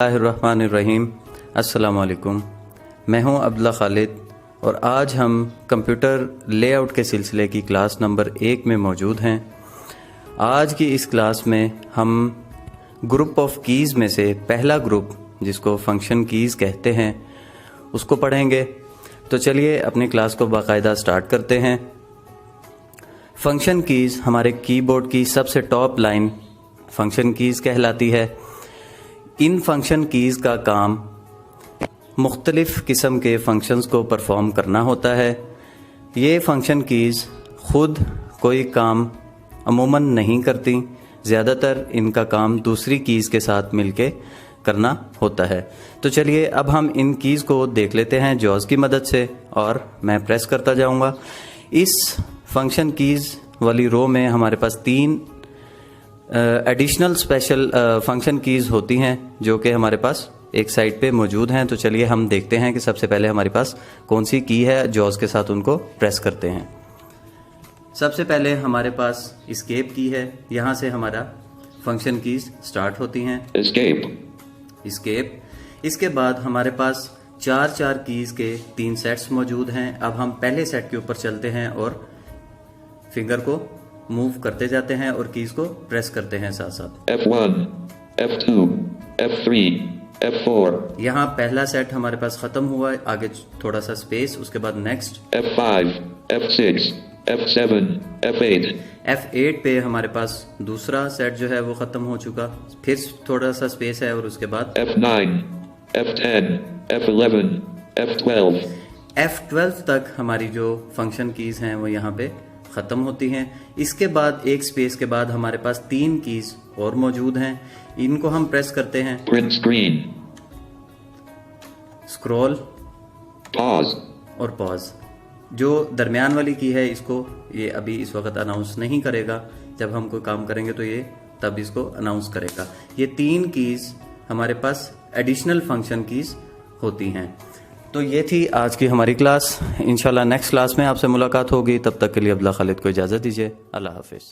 बिस्मिल्लाहिर्रहमानिर्रहीम। अस्सलाम वालेकुम। मैं हूं अब्दुल्ला खालिद और आज हम कंप्यूटर लेआउट के सिलसिले की क्लास नंबर 1 में मौजूद हैं। आज की इस क्लास में हम ग्रुप ऑफ कीज़ में से पहला ग्रुप जिसको फंक्शन कीज़ कहते हैं उसको पढ़ेंगे। तो चलिए अपनी क्लास को बाकायदा स्टार्ट करते हैं। फंक्शन कीज़ हमारे कीबोर्ड की सबसे टॉप लाइन फंक्शन कीज़ कहलाती है। इन फंक्शन कीज़ का काम मुख्तलिफ़ किस्म के फंक्शंस को परफॉर्म करना होता है। ये फंक्शन कीज़ ख़ुद कोई काम अमूमन नहीं करती, ज़्यादातर इनका काम दूसरी कीज़ के साथ मिलके करना होता है। तो चलिए अब हम इन कीज़ को देख लेते हैं जॉज़ की मदद से, और मैं प्रेस करता जाऊंगा। इस फंक्शन कीज़ वाली रो में हमारे पास 3 एडिशनल स्पेशल फंक्शन कीज़ होती हैं जो कि हमारे पास एक साइड पे मौजूद हैं। तो चलिए हम देखते हैं कि सबसे पहले हमारे पास कौन सी की है। जॉज़ के साथ उनको प्रेस करते हैं। सबसे पहले हमारे पास एस्केप की है, यहाँ से हमारा फंक्शन कीज़ स्टार्ट होती हैं। एस्केप। इसके बाद हमारे पास 4 कीज़ के 3 सेट्स मौजूद हैं। अब हम पहले सेट के ऊपर चलते हैं और फिंगर को मूव करते जाते हैं और कीज़ को प्रेस करते हैं साथ साथ। F1, F2, F3, F4। यहाँ पहला सेट हमारे पास खत्म हुआ, आगे थोड़ा सा स्पेस, उसके बाद next F5, F6, F7, F8। F8 पे हमारे पास दूसरा सेट जो है वो खत्म हो चुका, फिर थोड़ा सा स्पेस है और उसके बाद F9, F10, F11, F12। F12 तक हमारी जो फंक्शन कीज़ हैं वो यहाँ पे ख़त्म होती हैं। इसके बाद एक स्पेस के बाद हमारे पास 3 कीज़ और मौजूद हैं। इनको हम प्रेस करते हैं। Print screen, स्क्रॉल pause, और पॉज। जो दरमियान वाली की है इसको ये अभी इस वक्त अनाउंस नहीं करेगा, जब हम कोई काम करेंगे तो ये तब इसको अनाउंस करेगा। ये 3 कीज़ हमारे पास एडिशनल फंक्शन कीज़ होती हैं। तो ये थी आज की हमारी क्लास। इंशाल्लाह नेक्स्ट क्लास में आपसे मुलाकात होगी। तब तक के लिए अब्दुल्ला खालिद को इजाज़त दीजिए। अल्लाह हाफिज़।